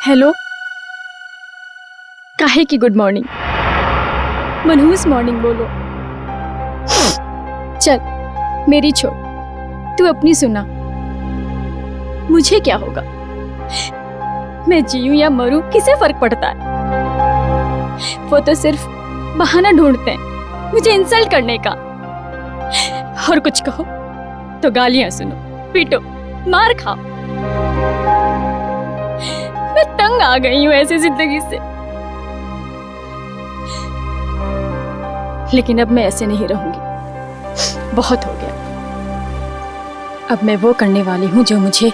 Hello, काहे की good morning? मनहूस मॉर्निंग बोलो। चल मेरी छोड़, तू अपनी सुना। मुझे क्या होगा, मैं जीऊं या मरूं किसे फर्क पड़ता है। वो तो सिर्फ बहाना ढूंढते हैं मुझे इंसल्ट करने का। और कुछ कहो तो गालियां सुनो, पीटो, मार खाओ। मैं तंग आ गई हूं ऐसी जिंदगी से। लेकिन अब मैं ऐसे नहीं रहूंगी, बहुत हो गया। अब मैं वो करने वाली हूं जो मुझे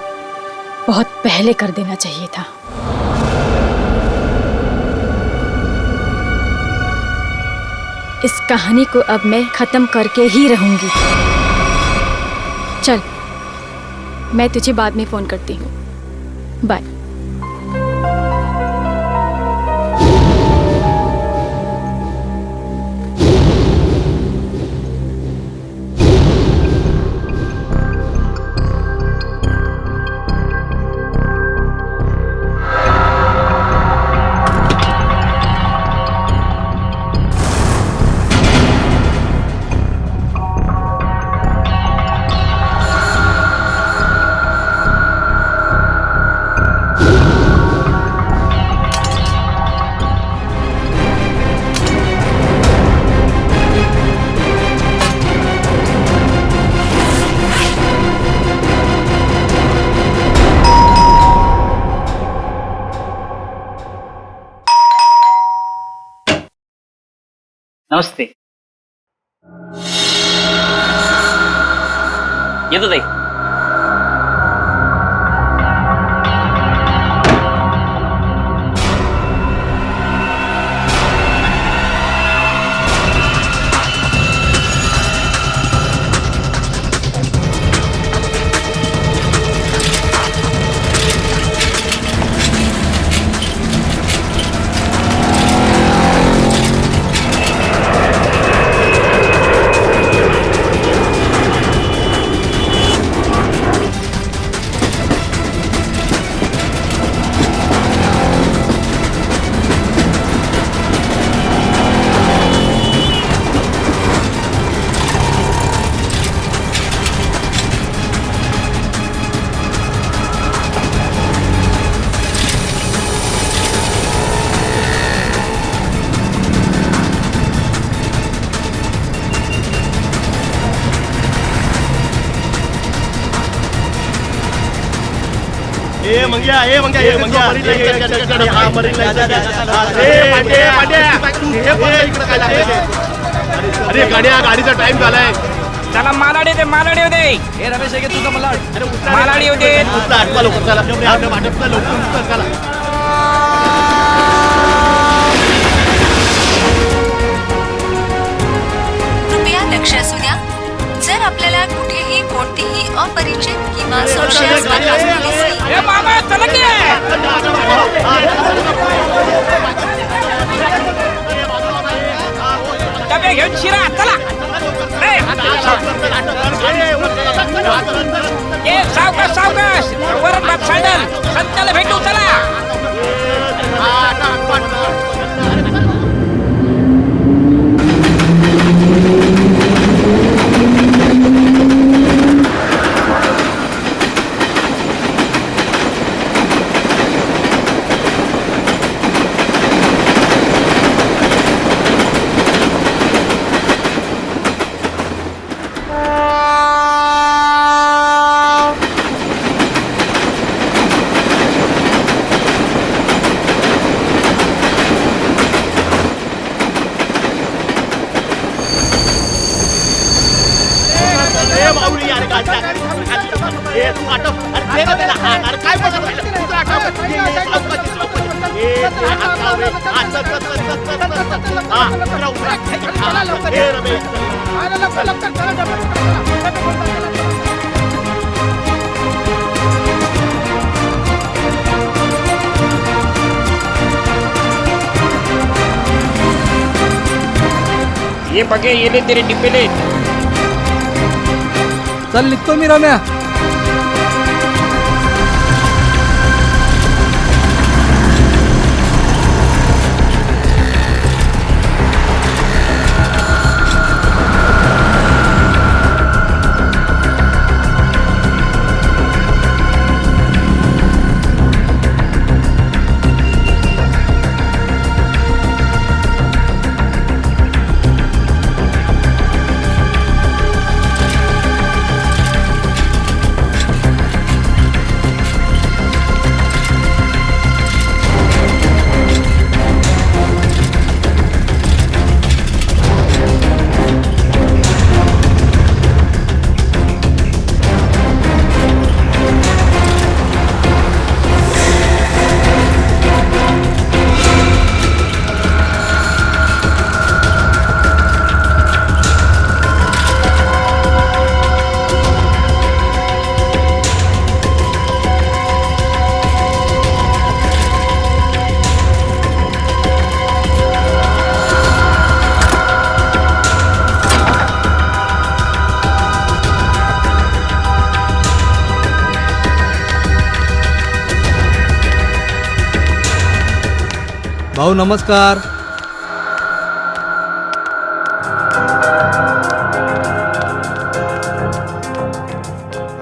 बहुत पहले कर देना चाहिए था। इस कहानी को अब मैं खत्म करके ही रहूंगी। चल, मैं तुझे बाद में फोन करती हूँ। बाय। नमस्ते. येतो ताई. ए मंग्या अरे गाड्या गाडीचा टाइम झालाय. चला मालाडी दे हे रमेश आहे तुझा मला मालाडी होते. आठवा लवकर चला वाटपला लवकर चला. कृपया लक्ष असू द्या, जर आपल्याला कुठेही कोणतीही अपरिचित किंवा संशयास्पद वस्तू दिसली ए मामा चला की डबे घेऊन शिरा चला. ए सावकाश वरच भात सँडल संताला भेटू चला. ये बगे, ये ले तेरे डिब्बे ले। चल निघतो मी रम्या. भाऊ नमस्कार.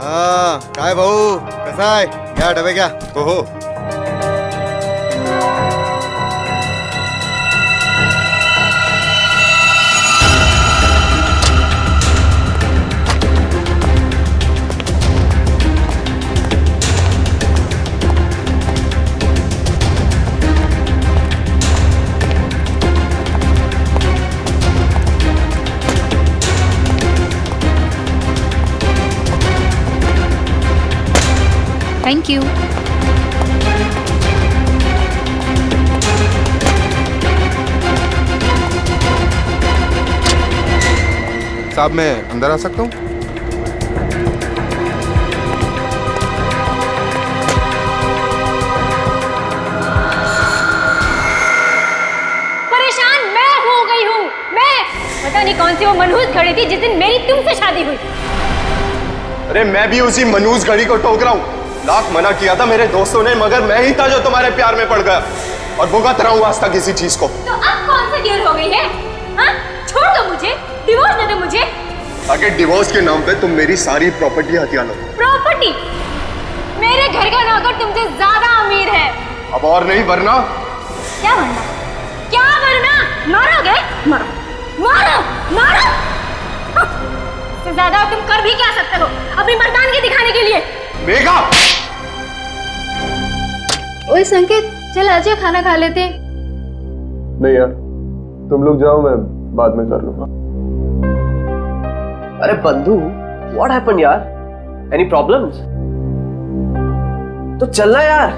हा काय भाऊ कसा आहे? घ्या डबे घ्या. हो हो. Thank you. साहब मैं अंदर आ सकता हूँ? परेशान मैं हो गई हूँ. मैं पता नहीं कौन सी वो मनहूस घड़ी थी जिस दिन मेरी तुमसे शादी हुई. अरे मैं भी उसी मनहूस घड़ी को टोक रहा हूँ. लाख मना किया था मेरे दोस्तों ने, मगर मैं ही था जो तुम्हारे प्यार में पड़ गया और भुगत रहा हूँ वास्ता किसी चीज को. तो अब कौन सी देर हो गई है? हाँ? छोड़ दो मुझे, डिवोर्स दे दो मुझे. ताकि डिवोर्स के नाम पे तुम मेरी सारी प्रॉपर्टी हथिया लो. प्रॉपर्टी? मेरे घर का नौकर तुमसे ज्यादा अमीर है. अब और नहीं वरना. क्या वरना? क्या वरना? मारोगे? मारो मारो मारो. इससे ज्यादा तुम कर भी क्या सकते हो अपनी मर्दानगी दिखाने के लिए? मेघा! ओए संकेत, चल आजा खाना खा लेते. नहीं यार, तुम लोग जाओ, मैं बाद में कर लूंगा. अरे बंधु, व्हाट हैपन यार? Any problems? तो चलना यार,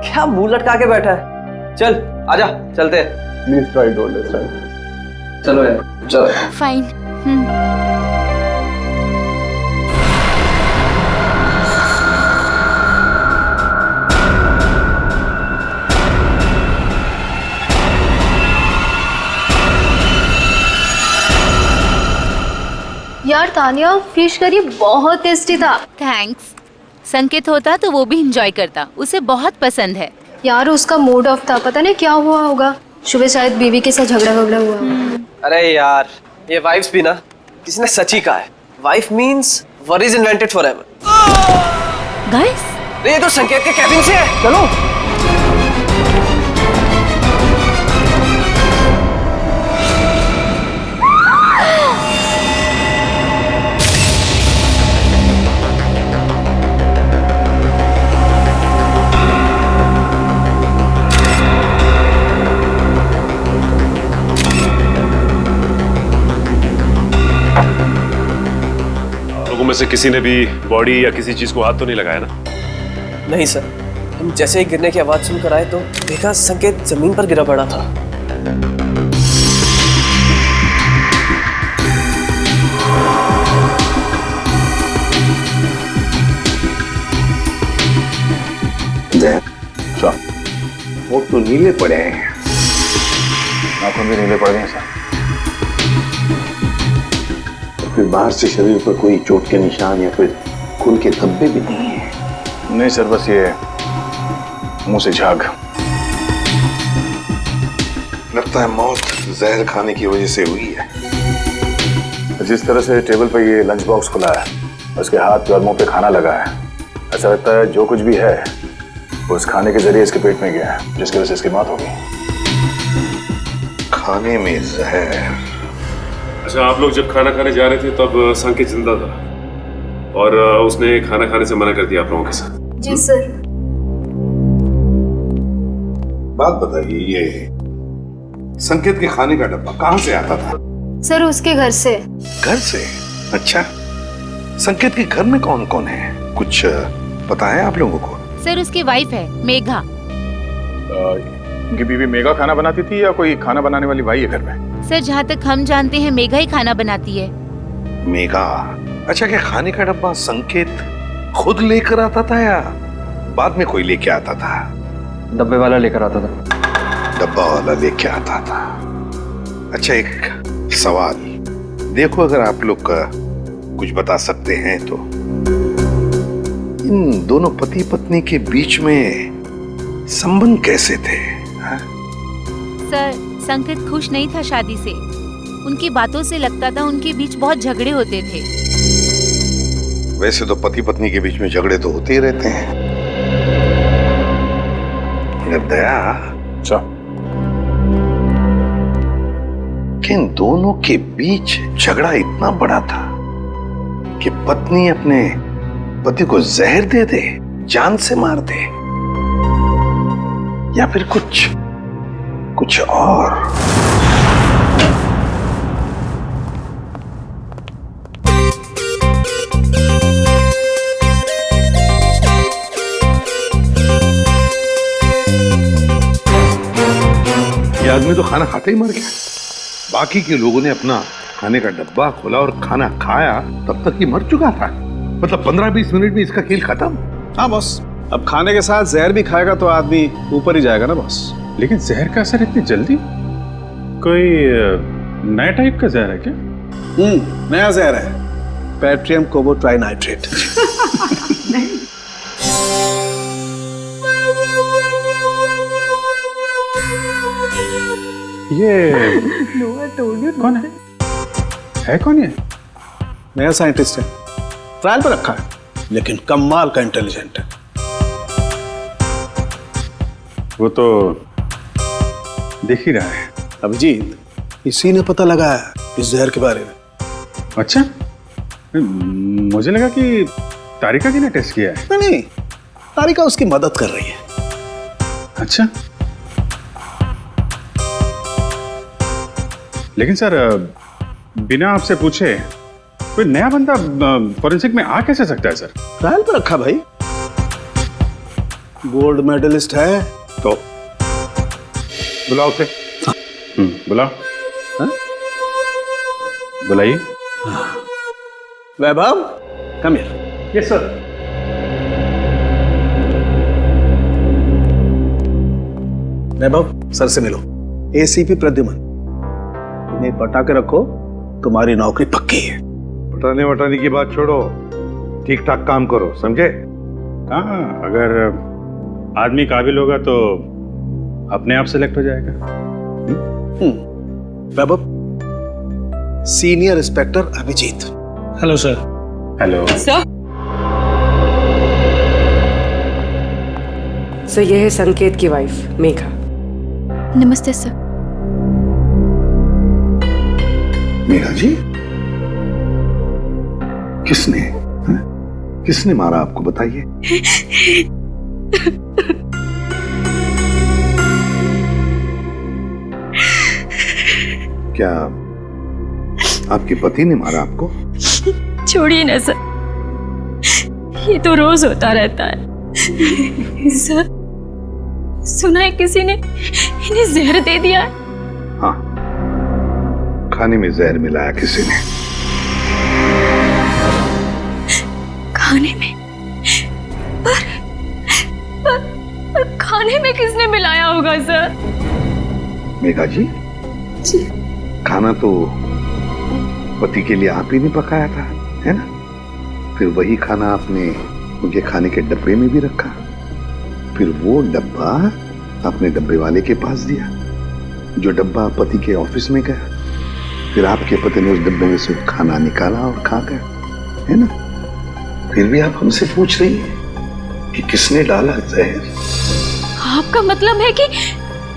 क्या मुंह लटका के बैठा है? चल आजा, चलते हैं. Please try to understand. चलो यार, चलो. फाइन. यार तानिया, फिश करी बहुत टेस्टी था. थैंक्स. संकेत होता तो वो भी एंजॉय करता, उसे बहुत पसंद है. यार उसका मूड ऑफ था, पता नहीं क्या हुआ होगा. सुबह शायद बीवी के साथ झगड़ा हुआ. अरे यार, ये वाइफ्स भी ना, किसी ने सच ही कहा है, wife means worries invented forever. Guys, ये तो संकेत के कैबिन से है. चलो. में से किसी ने भी बॉडी या किसी चीज को हाथ तो नहीं लगाया ना? नहीं सर, हम जैसे ही गिरने की आवाज सुनकर आए तो देखा संकेत जमीन पर गिरा पड़ा था. वो तो नीले पड़े हैं, नाखून भी नीले पड़ गए सर. फिर बाहर से शरीर पर कोई चोट के निशान या फिर खून के धब्बे भी नहीं है? नहीं सर, बस ये मुंह से झाग। लगता है मौत जहर खाने की वजह से हुई है। जिस तरह से टेबल पे ये लंच बॉक्स खुला है, उसके हाथ और मुंह पे खाना लगा है, ऐसा लगता है जो कुछ भी है वो उस खाने के जरिए इसके पेट में गया है, जिसकी वजह से इसकी मौत हो गई। खाने में जहर। अच्छा, आप लोग जब खाना खाने जा रहे थे तब संकेत जिंदा था और उसने खाना खाने से मना कर दिया आप लोगों के साथ? जी सर। बात बताइए, ये संकेत के खाने का डब्बा कहाँ से आता था? सर उसके घर से। घर से? अच्छा, संकेत के घर में कौन कौन है, कुछ पता है आप लोगों को? सर उसकी वाइफ है मेघा। उनकी बीवी मेघा खाना बनाती थी या कोई खाना बनाने वाली भाई है घर में? सर जहाँ तक हम जानते हैं मेघा ही खाना बनाती है। मेघा? अच्छा, क्या खाने का डब्बा संकेत खुद लेकर आता था या बाद में कोई लेके आता था? डब्बे वाला लेकर आता था। डब्बा वाला लेके आता था। अच्छा, एक सवाल, देखो अगर आप लोग कुछ बता सकते हैं तो, इन दोनों पति पत्नी के बीच में संबंध कैसे थे? हा? सर संकेत खुश नहीं था शादी से। उनकी बातों से लगता था उनके बीच बहुत झगड़े होते थे। वैसे तो पति पत्नी के बीच में झगड़े तो होते ही रहते हैं, मगर दया, कि इन दोनों के बीच झगड़ा इतना बड़ा था कि पत्नी अपने पति को जहर दे दे, जान से मार दे, या फिर कुछ और? ये आदमी तो खाना खाते ही मर गया। बाकी के लोगों ने अपना खाने का डब्बा खोला और खाना खाया, तब तक ये मर चुका था। मतलब 15-20 मिनट में इसका खेल खत्म। हाँ बॉस, अब खाने के साथ जहर भी खाएगा तो आदमी ऊपर ही जाएगा ना बॉस। लेकिन जहर का असर इतनी जल्दी? कोई नया टाइप का जहर है क्या? नया जहर है, पैट्रियम कोबोट्राइनाइट्रेट। ये कौन है? है कौन ये? नया साइंटिस्ट है, ट्रायल पर रखा है, लेकिन कमाल का इंटेलिजेंट है। वो तो दिख ही रहा है। अभिजीत, इसी ने पता लगाया इस जहर के बारे में। अच्छा, मुझे लगा कि तारिका जी ने टेस्ट किया है। नहीं, तारिका उसकी मदद कर रही है। अच्छा, लेकिन सर बिना आपसे पूछे कोई नया बंदा फॉरेंसिक में आ कैसे सकता है सर? ट्रायल पर रखा भाई, गोल्ड मेडलिस्ट है तो। बुलाओ उसे। बुलाओ। बुलाइए। Vaibhav, come here. Yes sir. Vaibhav, sir से मिलो। एसीपी प्रद्युमन, इन्हें पटा के रखो, तुम्हारी नौकरी पक्की है। पटाने वटाने की बात छोड़ो, ठीक ठाक काम करो, समझे? हाँ, अगर आदमी काबिल होगा तो अपने आप सेलेक्ट हो जाएगा। Vaibhav, senior inspector Abhijit. Hello sir. Hello sir. Sir ये है संकेत की वाइफ मेघा। नमस्ते सर। मेघा जी, किसने मारा आपको, बताइए? क्या आपके पति ने मारा आपको? छोड़िए ना सर, ये तो रोज होता रहता है। सर, सुना है किसी ने इन्हें जहर दे दिया है। हाँ, खाने में जहर मिलाया किसी ने। खाने में? पर खाने में किसने मिलाया होगा सर? मेघा जी, खाना तो पति के लिए आप ही ने पकाया था, है ना? फिर वही खाना आपने उनके खाने के डब्बे में भी रखा, फिर वो डब्बा आपने डब्बे वाले के पास दिया, जो डब्बा पति के ऑफिस में गया, फिर आपके पति ने उस डब्बे में से खाना निकाला और खा गया, है ना? फिर भी आप हमसे पूछ रही हैं कि किसने डाला जहर? आपका मतलब है कि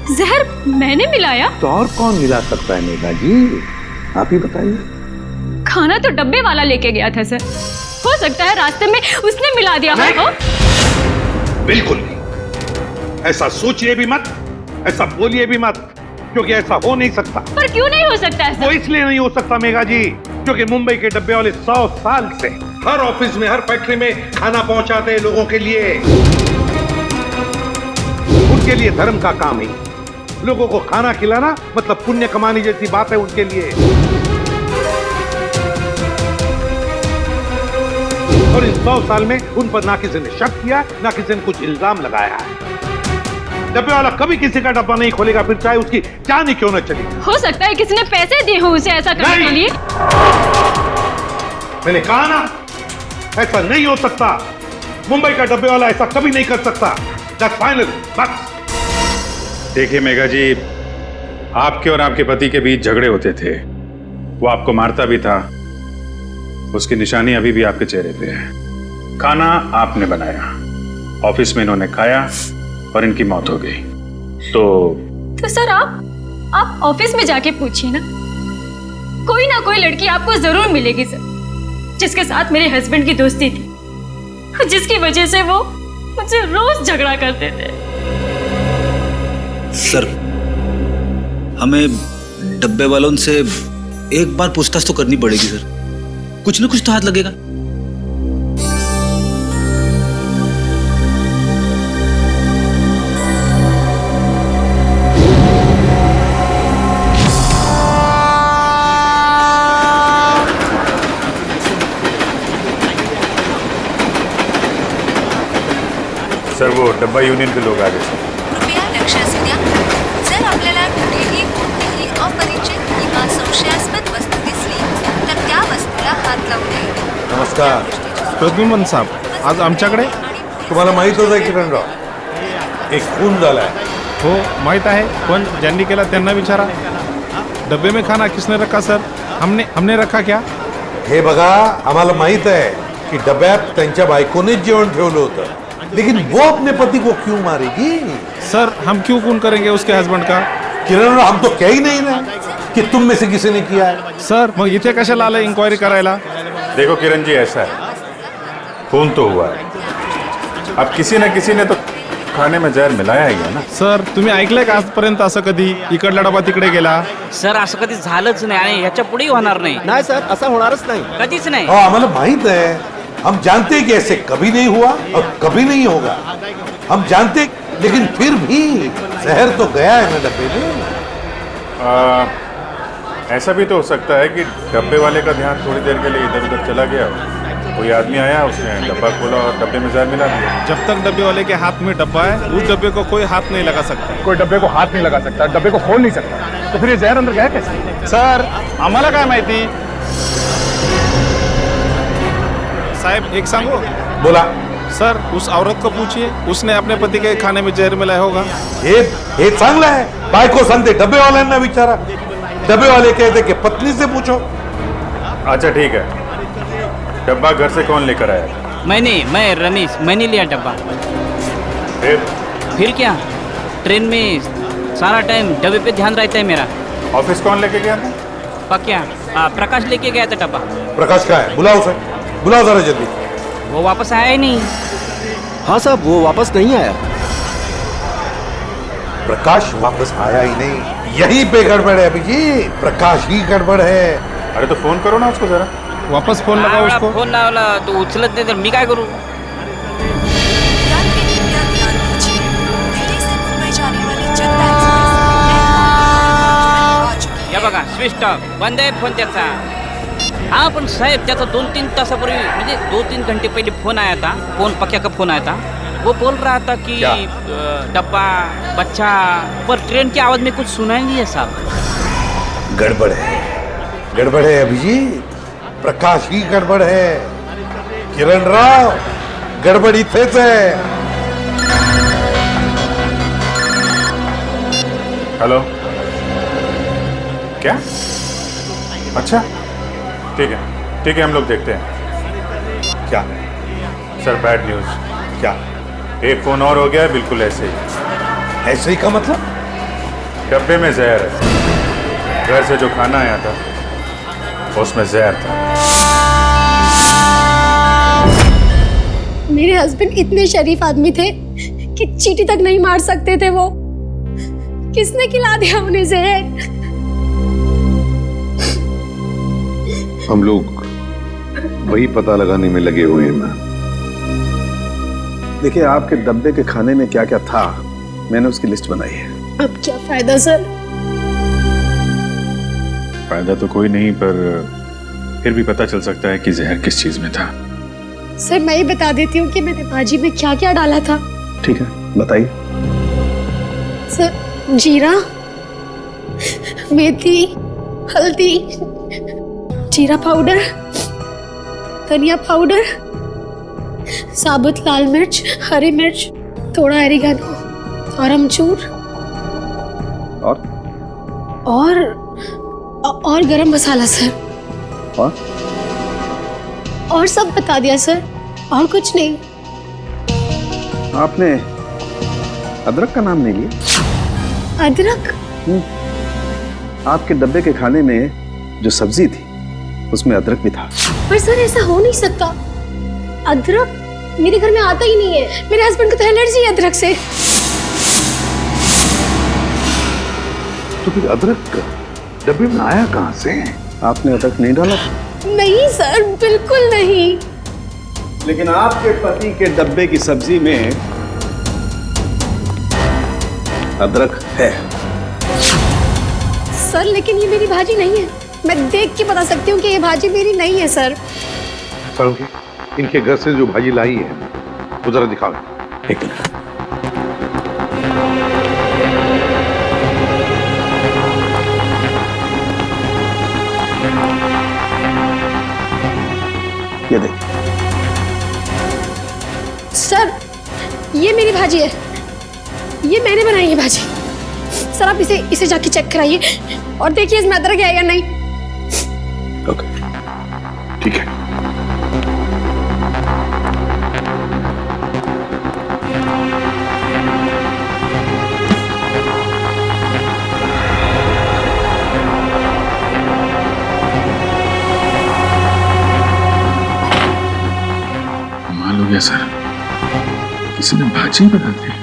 जहर मैंने मिलाया? तो और कौन मिला सकता है मेघा जी, आप ही बताइए। खाना तो डब्बे वाला लेके गया था सर, हो सकता है रास्ते में उसने मिला दिया हो। बिल्कुल नहीं, ऐसा सोचिए भी मत, ऐसा बोलिए भी मत, क्योंकि ऐसा हो नहीं सकता। पर क्यों नहीं हो सकता है? वो इसलिए नहीं हो सकता मेघा जी, क्योंकि मुंबई के डब्बे वाले 100 साल से हर ऑफिस में, हर फैक्ट्री में खाना पहुंचाते हैं लोगों के लिए। उनके लिए धर्म का काम है, लोगों को खाना खिलाना मतलब पुण्य कमाने जैसी बात है उनके लिए। और इन 100 साल में उन पर ना किसी ने शक किया, ना किसी ने कुछ इल्जाम लगाया है। डब्बे वाला कभी किसी का डब्बा नहीं खोलेगा, फिर चाहे उसकी जान ही क्यों न चली। हो सकता है किसी ने पैसे दिए हो उसे ऐसा करने के लिए। मैंने कहा ना, ऐसा नहीं हो सकता। मुंबई का डब्बे वाला ऐसा कभी नहीं कर सकता। That's final, बस। देखिए मेघा जी, आपके और आपके पति के बीच झगड़े होते थे, वो आपको मारता भी था, उसकी निशानी अभी भी आपके चेहरे पे है। खाना आपने बनाया, ऑफिस में इन्होंने खाया और इनकी मौत हो गई। तो सर आप ऑफिस में जाके पूछिए ना, कोई ना कोई लड़की आपको जरूर मिलेगी सर, जिसके साथ मेरे हस्बैंड की दोस्ती थी, जिसकी वजह से वो मुझसे रोज झगड़ा करते थे। सर, हमें डब्बे वालों से एक बार पूछताछ तो करनी पड़ेगी सर, कुछ ना कुछ तो हाथ लगेगा। सर, वो डब्बा यूनियन के लोग आ गए सर। कृपया लक्ष असू द्या, जर आपल्याला कुठेही कोणतीही अपरिचित किंवा संशयास्पद वस्तू दिसली तर त्या वस्तूला हात लावू नये। नमस्कार प्रद्युम्न साहेब, आज आमच्याकडे तुम्हाला माहित होतं किरणराव, एक खून झालाय। हो माहित आहे, पण ज्यांनी केला त्यांना विचारा। डब्बे में खाना किसने रखा सर? हमने रखा क्या? हे बघा, आम्हाला माहित आहे की डब्यात त्यांच्या बायकोनेच जेवण ठेवलं होतं, लेकिन वो अपने पति को क्यों मारेगी? सर, हम क्यों खून करेंगे उसके हस्बैंड का? किरण, हम तो कह ही नहीं रहे कि तुम में से किसी ने किया है। सर, मग इथे कशाला आलं इंक्वायरी करायला? देखो किरण जी, ऐसा है, खून तो हुआ है, अब किसी न किसी ने तो खाने में जहर मिलाया ही है ना। सर, तुम्ही ऐकलंय का आजपर्यंत असं कधी इकडला डबा तिकडे गेला? सर, असं कधी झालंच नाही आणि ह्याच्या पुढेही होणार नाही। नाही सर, असं होणारच नाही, कधीच नाही। हमारा माहित है, हम जानते हैं कि ऐसे कभी नहीं हुआ और कभी नहीं होगा, हम जानते, लेकिन फिर भी जहर तो गया है ना डब्बे में। ऐसा भी तो हो सकता है कि डब्बे वाले का ध्यान थोड़ी देर के लिए इधर उधर चला गया, कोई आदमी आया, उसने डब्बा खोला और डब्बे में जहर मिला दिया। जब तक डब्बे वाले के हाथ में डब्बा है, उस डब्बे को कोई हाथ नहीं लगा सकता। कोई डब्बे को हाथ नहीं लगा सकता, डब्बे को खोल नहीं सकता, तो फिर ये जहर अंदर गया कैसे? सर, आम्हाला काय माहिती? साहब, एक सांगो? बोला। सर, उस औरत को पूछिए, उसने अपने पति के खाने में जहर मिलाया होगा। हे चांगलं है, बायको सांगते डब्बे वाल्यांना विचारा, डब्बे वाले कहते कि पत्नी से पूछो। अच्छा ठीक है, डब्बा घर से कौन लेकर आया? मैं रमेश, मैंने लिया डब्बा। फिर क्या, ट्रेन में सारा टाइम डब्बे पे ध्यान रहता है मेरा। ऑफिस कौन लेके गया था? पक्या प्रकाश लेके गया था डब्बा। प्रकाश कहाँ है? बुलाओ उसे, बुलाओ जरा जल्दी। वो वापस आया ही नहीं। हाँ साहब, वो वापस नहीं आया। प्रकाश वापस आया ही नहीं, यहीं पे गड़बड़ है अभिजीत, प्रकाश ही गड़बड़ है। अरे तो फोन करो ना उसको जरा। वापस फोन लगाओ उसको। फोन लावला तो उचलत नाही तर मी काय करू? या बघा, स्विच ऑफ, बंद आहे फोन त्याचा। हाँ पण साहेब, त्याचा 2-3 तासापूर्वी, म्हणजे 2-3 घंटे पहले फोन आया था, पक्या का फोन आया था। वो बोल रहा था कि डब्बा, बच्चा, पर ट्रेन की आवाज में कुछ सुनाई नहीं है साहब। गड़बड़ है अभिजीत, प्रकाश ही गड़बड़ है. किरण राव, गड़बड़ इथेच आहे. हेलो, क्या? अच्छा, ठीक है हम लोग देखते हैं. क्या सर, बैड न्यूज. क्या? एक फोन और हो गया, बिल्कुल ऐसे ही. ऐसे ही का मतलब? डब्बे में जहर है. घर से जो खाना आया था उसमें जहर था. मेरे हस्बैंड इतने शरीफ आदमी थे कि चींटी तक नहीं मार सकते थे वो. किसने खिला दिया उन्हें जहर? हम लोग वही पता लगाने में लगे हुए हैं. देखिए, आपके डब्बे के खाने में क्या क्या था, मैंने उसकी लिस्ट बनाई है. अब क्या फायदा सर? फायदा तो कोई नहीं, पर फिर भी पता चल सकता है कि जहर किस चीज में था. सर मैं ही बता देती हूँ कि मैंने भाजी में क्या क्या डाला था. ठीक है, बताइए. सर, जीरा, मेथी, हल्दी, जीरा पाउडर, धनिया पाउडर, साबुत लाल मिर्च, हरी मिर्च, थोड़ा ऑरिगेनो और अमचूर और गरम मसाला सर. और सब बता दिया सर, और कुछ नहीं. आपने अदरक का नाम नहीं लिया? अदरक? आपके डब्बे के खाने में जो सब्जी थी उसमें अदरक भी था. पर सर ऐसा हो नहीं सकता. अदरक मेरे घर में आता ही नहीं है. मेरे हस्बैंड को तो एलर्जी है अदरक से. तो फिर अदरक डब्बे में आया कहां से? आपने अदरक नहीं डाला? नहीं सर, बिल्कुल नहीं. लेकिन आपके पति के डब्बे की सब्जी में अदरक है. सर लेकिन ये मेरी भाजी नहीं है. मैं देख के बता सकती हूँ कि ये भाजी मेरी नहीं है सर. सर, इनके घर से जो भाजी लाई है वो जरा दिखाओ. एक मिनट. ये देखिए. सर ये मेरी भाजी है. ये मैंने बनाई है भाजी. सर आप इसे जाके चेक कराइए और देखिए इसमें अदरक है या नहीं. ओके, ठीक है. कमाल हो गया सर, किसी ने भाजी बना दी.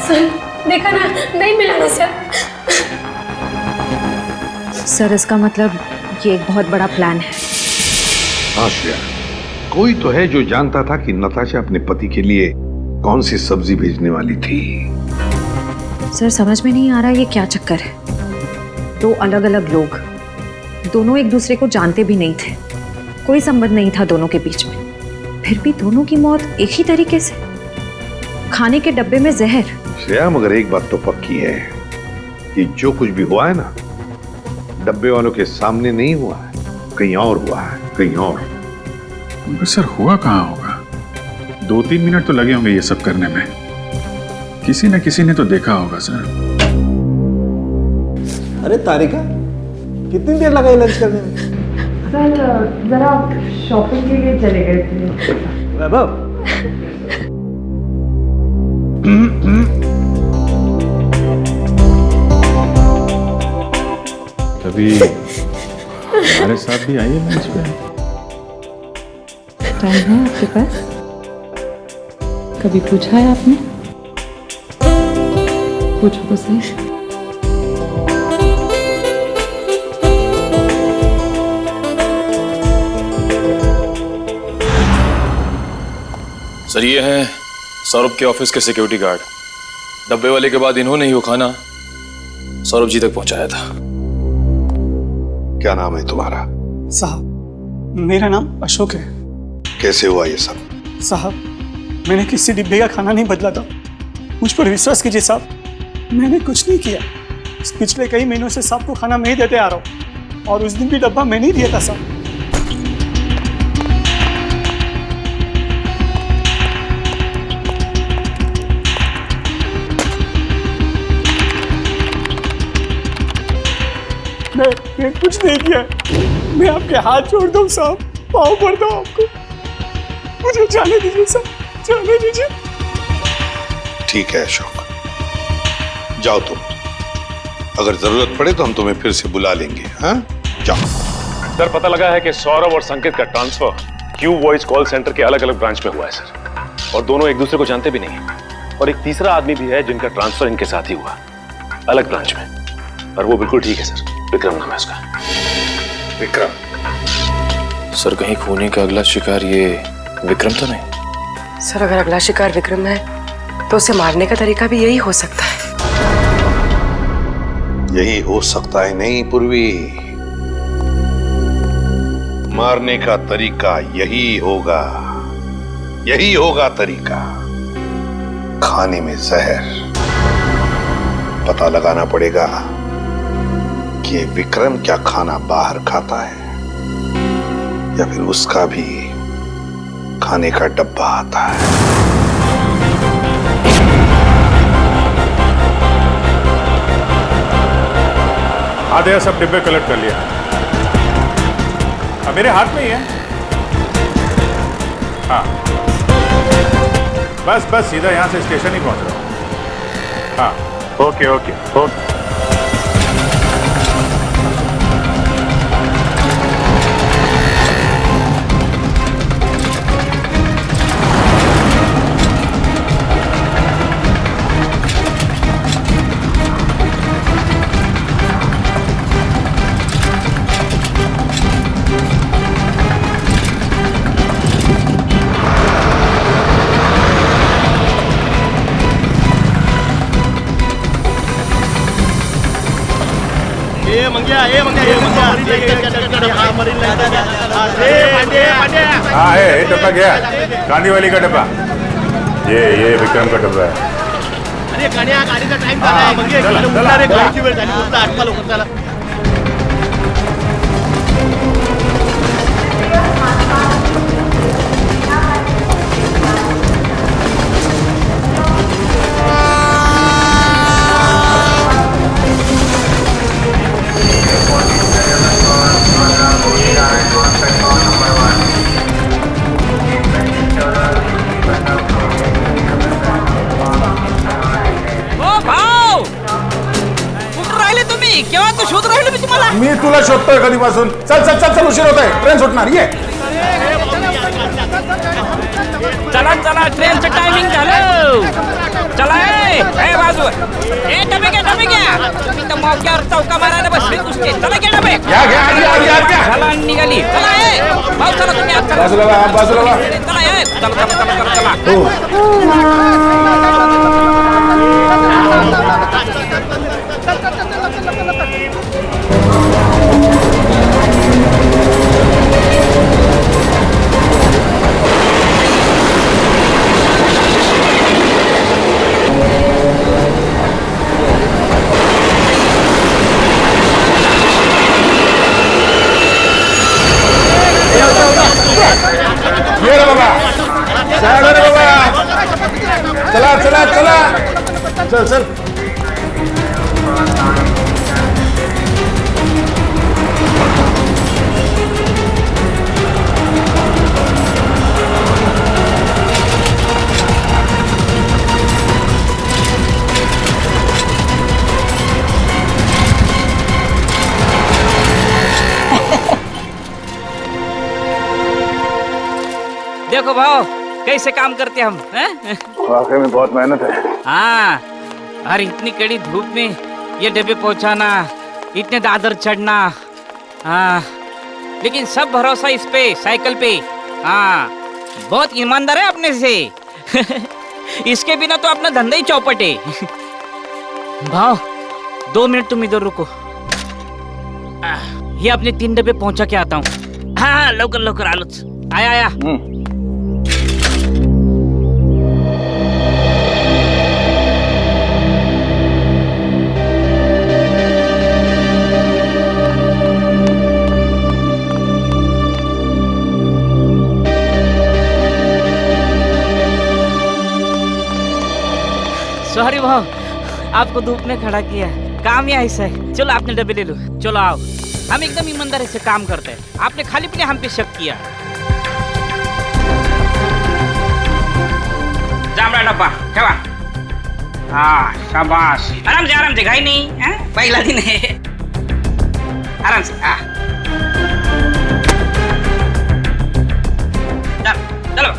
सर देखा ना, नहीं मिला ना सर. सर इसका मतलब ये एक बहुत बड़ा प्लान है. हाँ श्रेया, कोई तो है जो जानता था कि नताशा अपने पति के लिए कौन सी सब्जी भेजने वाली थी. सर समझ में नहीं आ रहा ये क्या चक्कर है. दो अलग अलग लोग, दोनों एक दूसरे को जानते भी नहीं थे. कोई संबंध नहीं था दोनों के बीच में. फिर भी दोनों की मौत एक ही तरीके से. खाने के डब्बे में जहर. श्रेया, मगर एक बात तो पक्की है कि जो कुछ भी हुआ है ना, डब्बे वालों के सामने नहीं हुआ है, कहीं और हुआ है, कहीं और. मगर सर हुआ कहाँ होगा? 2-3 मिनट तो लगे होंगे ये सब करने में. किसी न किसी ने तो देखा होगा सर. अरे तारिका, कितनी देर लगाई लंच करने में? सर जरा शॉपिंग के लिए चले गए थे. वैभव, कभी हमारे साथ भी आइए लंच पे. टाइम है आपके पास? कभी पूछा है आपने? पूछो तो सही. सर ये हैं सौरभ के ऑफिस के सिक्योरिटी गार्ड. डब्बे वाले के बाद इन्होंने ही वो खाना सौरभ जी तक पहुंचाया था. क्या नाम है तुम्हारा? साहब मेरा नाम अशोक है. कैसे हुआ ये सब? साहब मैंने किसी डिब्बे का खाना नहीं बदला था. मुझ पर विश्वास कीजिए साहब, मैंने कुछ नहीं किया। पिछले कई महीनों से साहब को खाना मैं ही देते आ रहा हूँ, और उस दिन भी डब्बा मैंने ही दिया था साहब। मैं कुछ नहीं किया। मैं आपके हाथ जोड़ दूं साहब, पाँव पड़ता हूं आपको, मुझे जाने दीजिए साहब, जाने दीजिए। ठीक है अशोक, जाओ तुम। अगर जरूरत पड़े तो हम तुम्हें फिर से बुला लेंगे। हाँ, जाओ। सर, पता लगा है कि सौरभ और संकेत का transfer Q voice call centre के अलग अलग ब्रांच में हुआ है सर, और दोनों एक दूसरे को जानते भी नहीं है। और एक तीसरा आदमी भी है जिनका ट्रांसफर इनके साथ ही हुआ, अलग ब्रांच में, और वो बिल्कुल ठीक है सर। विक्रम नाम है उसका। विक्रम? सर, कहीं खूनी का अगला शिकार ये विक्रम तो नहीं? सर, अगर अगला शिकार विक्रम है तो उसे मारने का तरीका भी यही हो सकता है। यही हो सकता है नहीं पूर्वी, मारने का तरीका यही होगा, यही होगा तरीका। खाने में जहर। पता लगाना पड़ेगा कि ये विक्रम क्या खाना बाहर खाता है, या फिर उसका भी खाने का डब्बा आता है। आधे सब डिब्बे कलेक्ट कर लिया, अब मेरे हाथ में ही है। हाँ, बस सीधा यहां से स्टेशन ही पहुंच रहा हूं। हाँ, ओके ओके ओके। हाँ, ये डब्बा गया, गांधी वाली का डब्बा। ये विक्रम का डब्बा है। अरे गाड़ी का टाइम चला। मी तुला शोधतोय कधीपासून। चल चल चल चल, उशीर होतोय, ट्रेन सुटणार। ये चला चला, ट्रेनचं टायमिंग झालं। चला ए बाजू, ए डबे घ्या। तुम्ही तर मौक्यावर चौका मारायला बसले नुसते। चला घ्या डबे, चला निघाली। चला भाऊ, चला तुम्ही आत चला, बाजूला चल चल। देखो भाव, कैसे काम करते हम हैं? वाकई में बहुत मेहनत है। हाँ, और इतनी कड़ी धूप में ये डब्बे पहुंचाना, इतने दादर चढ़ना। हाँ, लेकिन सब भरोसा इस पे, साइकिल पे। हाँ, बहुत ईमानदार है अपने से। इसके बिना तो अपना धंधा ही चौपट है। भाव, 2 मिनट तुम इधर रुको, ये अपने 3 डब्बे पहुंचा के आता हूँ। हाँ, लवकर लवकर आलोच। आया। 3 भाव आपको धूप में खड़ा किया, काम ही ऐसा है। चलो अपने डब्बे ले लो, चलो आओ। हम एकदम ईमानदारी से काम करते हैं, आपने खाली पीने हम पे शक किया। जामड़ा डब्बा क्या? हाँ शाबाश, आराम से घाई नहीं है, पहला दिन है, आराम से।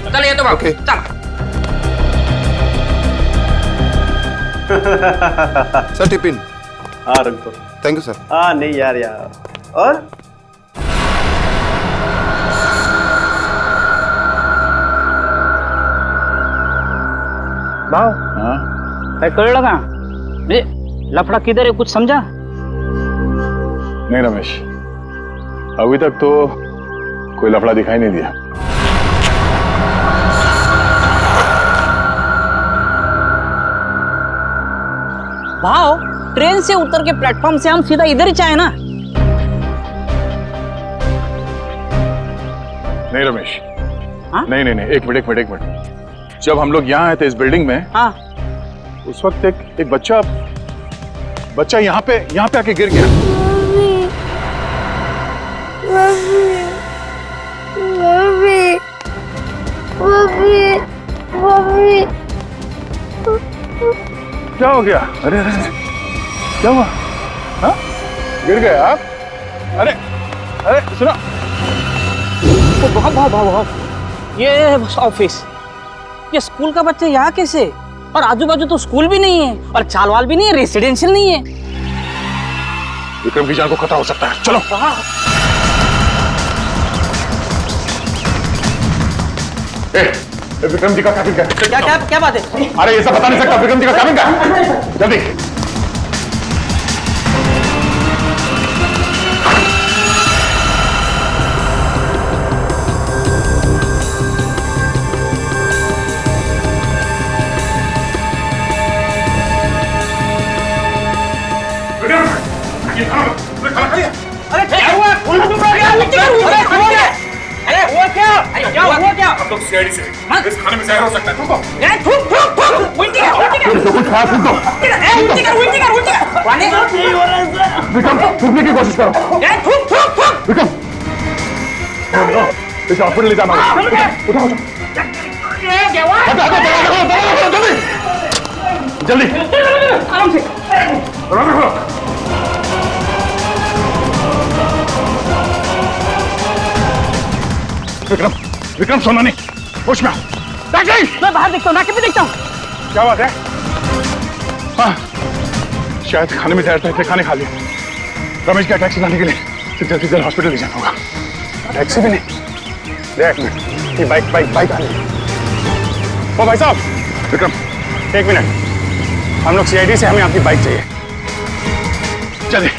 चलो ये तो बाबू चलो। Sir tiffin. हाँ रख दो। Thank you sir. हाँ नहीं यार और भाव काय कळलं का? म्हणजे लफड़ा किधर है, कुछ समझा? नहीं रमेश, अभी तक तो कोई लफड़ा दिखाई नहीं दिया। भाव ट्रेन से उतर के प्लेटफॉर्म से हम सीधा इधर ही चाहे ना? नहीं रमेश, नहीं नहीं नहीं, एक मिनट। जब हम लोग यहाँ आए थे इस बिल्डिंग में, उस वक्त एक बच्चा यहाँ पे आके गिर गया। क्या हो गया? अरे क्या हुआ? हाँ? गिर गए आप? अरे सुनो, भाव ये ऑफिस, ये स्कूल का बच्चा यहाँ कैसे? और आजू बाजू तो स्कूल भी नहीं है और चालवाल भी नहीं है, रेसिडेंशियल नहीं है। विक्रम की जान को खतरा हो सकता है, चलो। विक्रम जी का कैबिन क्या? क्या बात है? अरे ये सब बता नहीं सकता, विक्रम जी का कैबिन क्या? जल्दी। अरे क्या हुआ? हुआ क्या? हम लोग सीआईडी से इस खाने में जहर हो सकता है। थूको। उल्टी कर। विक्रम, थूकने की कोशिश करो। विक्रम, इसे हॉस्पिटल ले जाना होगा। उठाओ। जल्दी। आराम से। विक्रम सोना नहीं, होश में आओ। मैं बाहर देखता हूँ, नाके पे देखता हूँ। क्या बात है? हाँ, शायद खाने में जहर था, इसलिए खाने खा लिया। रमेश का टैक्सी लाने के लिए जल्दी से हॉस्पिटल ले जाना होगा। टैक्सी भी नहीं, देख ये बाइक आ रही है। ओ भाई साहब, विक्रम एक मिनट, हम लोग सीआईडी से, हमें आपकी बाइक चाहिए। चलिए।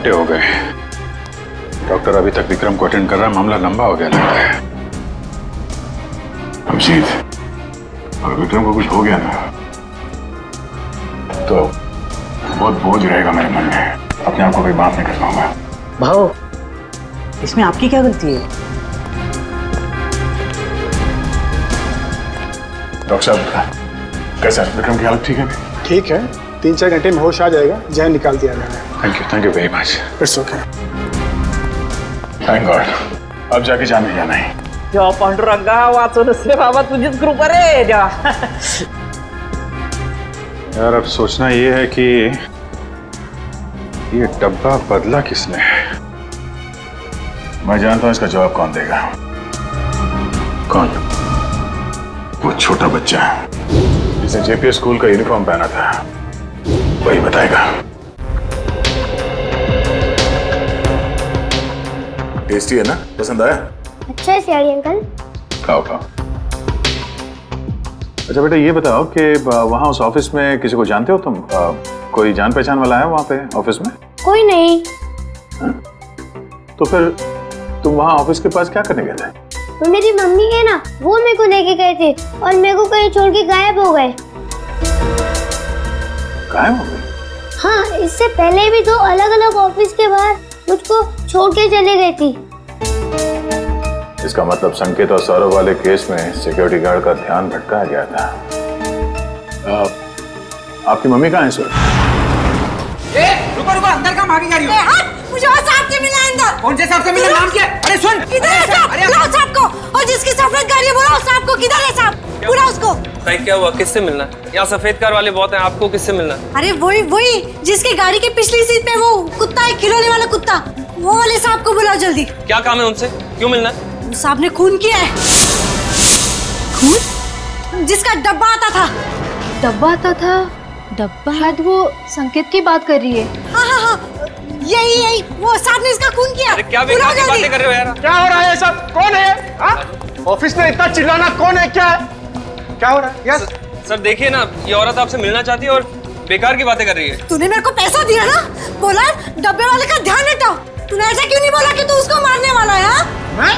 हो गए, डॉक्टर अभी तक विक्रम को अटेंड कर रहा है, मामला लंबा हो गया लगता है। अभिजीत, अगर विक्रम को कुछ हो गया ना तो बहुत बोझ रहेगा मेरे मन में, अपने आप को कोई माफ नहीं कर पाऊंगा। भाव, इसमें आपकी क्या गलती है? डॉक्टर साहब, कैसा विक्रम की हालत ठीक है? ठीक है, 3-4 घंटे में होश आ जाएगा, जहर निकाल दिया मैंने। Thank you very much. It's okay. Thank God, अब जाके जाने जाना है। देवा पांडुरंगा, वाचो रे बाबा, तुझीच कृपा रे देवा। यार अब सोचना ये है कि ये डब्बा बदला किसने? मैं जानता हूं इसका जवाब कौन देगा। कौन? वो छोटा बच्चा जिसने जेपीएस स्कूल का यूनिफॉर्म पहना था, वही बताएगा। टेस्टी है ना? पसंद आया? अच्छा है सियाड़ी अंकल। खाओ। अच्छा बेटा ये बताओ कि वहाँ उस ऑफिस में किसी को जानते हो तुम? कोई जान पहचान वाला है वहाँ पे ऑफिस में? कोई नहीं। तो फिर तुम वहाँ ऑफिस के पास क्या करने गए थे? तो मेरी मम्मी है ना, वो मेरे को लेके गए थे और मेरे को कहीं छोड़ के गायब हो गए। गायब हो गए? हाँ, इससे पहले भी दो अलग अलग ऑफिस के बाहर मुझको छोड़ के चले गई थी। इसका मतलब संकेत और सौरभ वाले केस में सिक्योरिटी गार्ड का ध्यान भटकाया गया था। आपकी मम्मी कहाँ है सर? रुको रुको, अंदर कहाँ भागी जा रही हो? मुझे और साहब से मिलना है अंदर। कौन से साहब से मिलना? नाम क्या है? अरे सुन, किधर है साहब? बुलाओ साहब को। और जिसकी सफेद गाड़ी है बुलाओ साहब को। किधर है साहब? बुलाओ उसको। भाई क्या हुआ, किससे मिलना है? यहाँ सफेद कार वाले बहुत हैं, आपको किससे मिलना है? अरे वही जिसकी गाड़ी की पिछली सीट पे वो कुत्ता है, खिलौने वाला कुत्ता, वो वाले साहब को बुलाओ जल्दी। क्या काम है उनसे, क्यों मिलना है? साहब ने खून किया है। खून? जिसका डब्बा आता था। डब्बा आता था? डब्बा? शायद वो संकेत की बात कर रही है। हाँ, यही वो साहब ने इसका खून किया। अरे क्या बेकार की बातें कर रहे हो यार? क्या हो रहा है सब? कौन है? ऑफिस में इतना चिल्लाना कौन है? क्या है? क्या हो रहा है? यस सर देखिए ना, ये औरत आपसे मिलना चाहती है और बेकार की बातें कर रही है। तूने मेरे को पैसा दिया ना, बोला डब्बे वाले का ध्यान हटाओ। तूने ऐसा क्यों नहीं बोला कि तू उसको मारने वाला है? मैं?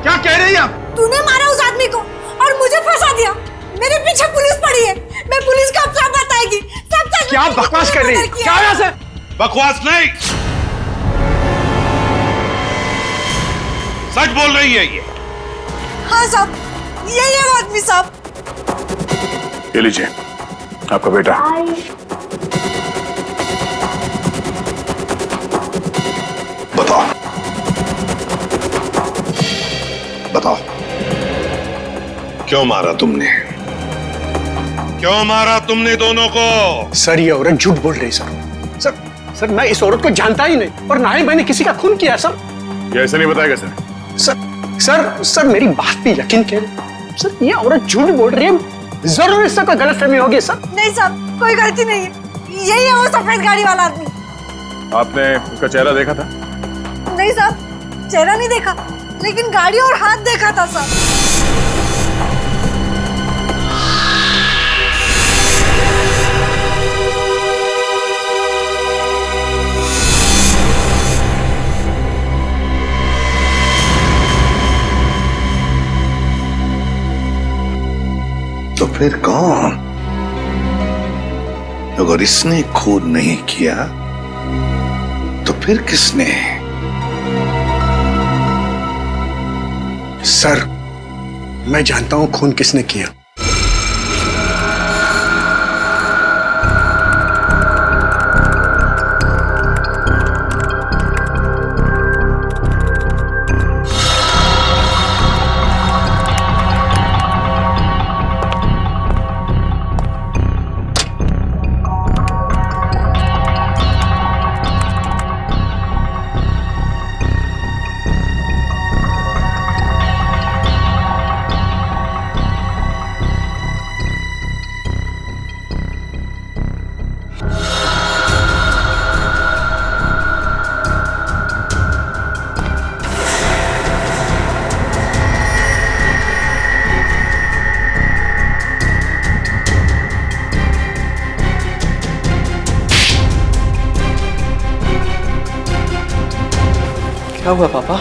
क्या कह रही है? तूने मारा उस आदमी को और मुझे फंसा दिया। मेरे पीछे पुलिस पड़ी है, मैं पुलिस को अब सब बताएगी। सब क्या बकवास कर रही है? क्या है ऐसे? बकवास नहीं, सच बोल रही है ये। हाँ साहब, यही है वो आदमी साहब। ये लीजिए आपका बेटा। बताओ बताओ, क्यों मारा तुमने? क्यों मारा तुमने दोनों को? सर ये औरत झूठ बोल रही है सर मैं इस औरत को जानता ही नहीं और ना ही मैंने किसी का खून किया सर। ये ऐसे नहीं बताएगा सर मेरी बात पे यकीन करें सर, ये औरत झूठ बोल रही है। जरूर इससे कोई गलतफहमी होगी सर। नहीं साहब, कोई गलती नहीं है, यही है वो सफेद गाड़ी वाला आदमी। आपने उसका चेहरा देखा था? नहीं साहब, चेहरा नहीं देखा, लेकिन गाड़ी और हाथ देखा था साहब। तो फिर कौन? अगर इसने खून नहीं किया तो फिर किसने? सर मैं जानता हूं खून किसने किया। क्या हुआ पापा?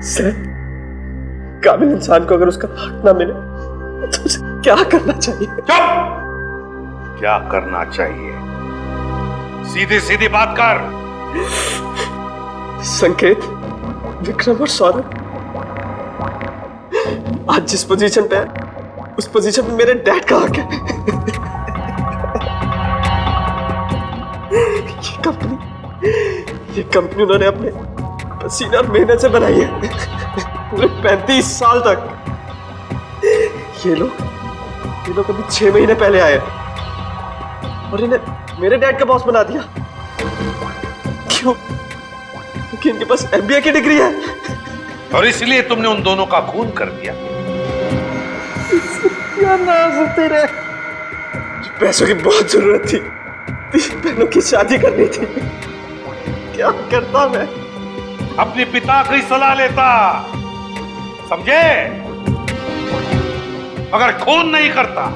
सर काबिल इंसान को अगर उसका हक ना मिले तो उसे क्या करना चाहिए? चुप! क्या करना चाहिए? सीधी सीधी बात कर। संकेत, विक्रम और सौरभ आज जिस पोजीशन पे है उस पोजीशन पे मेरे डैड का हक है। ये कंपनी उन्होंने अपने पसीने और मेहनत से बनाई है पूरे 35 साल तक। ये लोग अभी 6 महीने पहले आए और इन्हें मेरे डैड का बॉस बना दिया। क्यों? क्योंकि इनके पास MBA की डिग्री है और इसलिए तुमने उन दोनों का खून कर दिया। क्या नाज तेरे। पैसों की बहुत जरूरत थी, 3 बहनों की शादी करनी थी। क्या करता मैं? अपने पिता की सलाह लेता, समझे? अगर खून नहीं करता,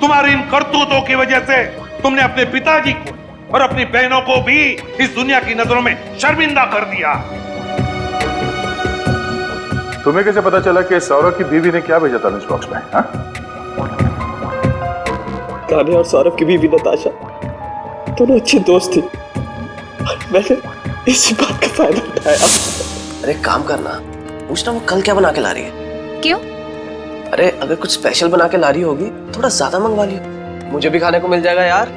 तुम्हारी इन करतूतों की वजह से तुमने अपने पिताजी को और अपनी बहनों को भी इस दुनिया की नजरों में शर्मिंदा कर दिया। तुम्हें कैसे पता चला कि सौरभ की बीवी ने क्या भेजा था लंच बॉक्स में? हाँ? कान्हा और सौरभ की बीवी नताशा दोनों अच्छी दोस्त थी, और मैंने इसी बात का फायदा उठाया। अरे काम करना, पूछना वो कल क्या बना के ला रही है। क्यों? अरे अगर कुछ स्पेशल बना के ला रही होगी थोड़ा ज्यादा मंगवा लियो, मुझे भी खाने को मिल जाएगा यार।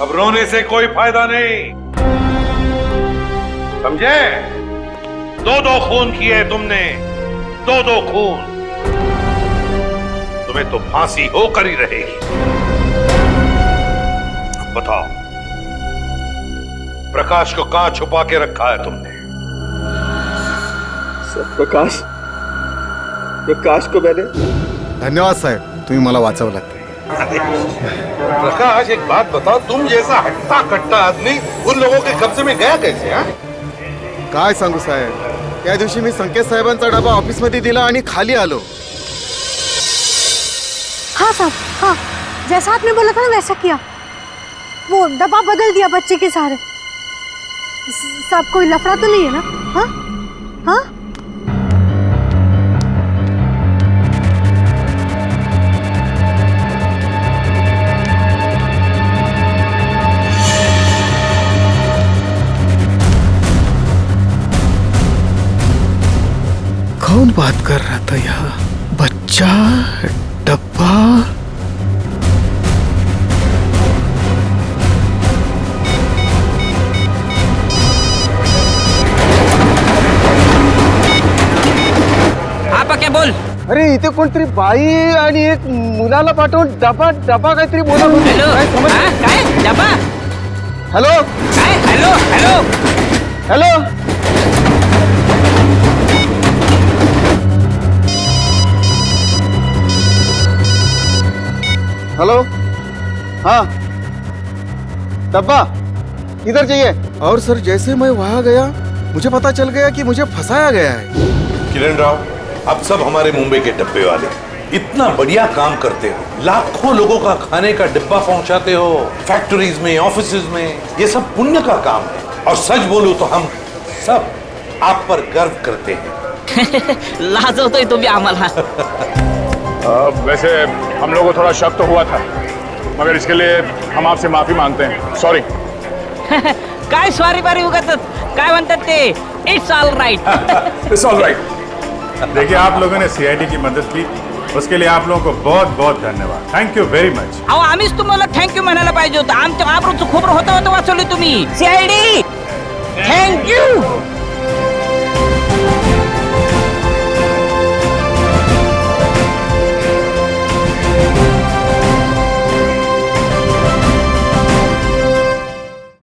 अब रोने से कोई फायदा नहीं, समझे? 2 खून किए तुमने, 2 खून। तुम्हें तो फांसी होकर ही रहेगी। अब बताओ, प्रकाश को कहां छुपा के रखा है तुमने? सर प्रकाश को मैंने। धन्यवाद साहेब, तुम्ही मला वाचवलात। प्रकाश एक बात बताओ, तुम जैसा हट्टा कट्टा आदमी उन लोगों के कब्जे में गया कैसे? हाँ? काय सांगू साहेब, त्या दिवशी मी संकेत साहेबांचा डबा ऑफिस मध्ये दिला आणि खाली आलो। हाँ साहब, हाँ जैसा आपने बोला था ना वैसा किया। वो डब्बा बदल दिया बच्चे के सहारे। साहब कोई लफड़ा तो नहीं है ना? हाँ हाँ कौन बात कर रहा था यहाँ? बच्चा, डब्बा। आपा क्या बोल? अरे इथे कोणतरी बाई आणि एक मुलाला पाठवून डबा डबा काहीतरी बोलत होती. हॅलो, काय समजलं? हा, काय डबा? हॅलो काय हॅलो हॅलो हॅलो हेलो, हाँ डब्बा किधर चाहिए? और सर जैसे मैं वहां गया मुझे पता चल गया कि मुझे फंसाया गया है। किरण राव, आप सब हमारे मुंबई के डब्बे वाले इतना बढ़िया काम करते हो, लाखों लोगों का खाने का डिब्बा पहुंचाते हो, फैक्ट्रीज में, ऑफिसेज में, ये सब पुण्य का काम है। और सच बोलूं तो हम सब आप पर गर्व करते हैं। लाजवतोय तुम्ही आम्हाला। वैसे हम लोगों को थोड़ा शक तो हुआ था, मगर इसके लिए हम आपसे माफी मांगते हैं। सॉरी। काय सॉरी बारी उगाचच काय म्हणतात ते, it's all right. It's all right. देखिए आप लोगों ने सीआईडी की मदद की, उसके लिए आप लोगों को बहुत बहुत धन्यवाद। Thank you very much. अहो आम्हीच तुम्हाला थँक्यू म्हणायला पाहिजे होतं, आमच्या आबरूचं खोबरं होतं वाचवलं तुम्ही। CID thank you.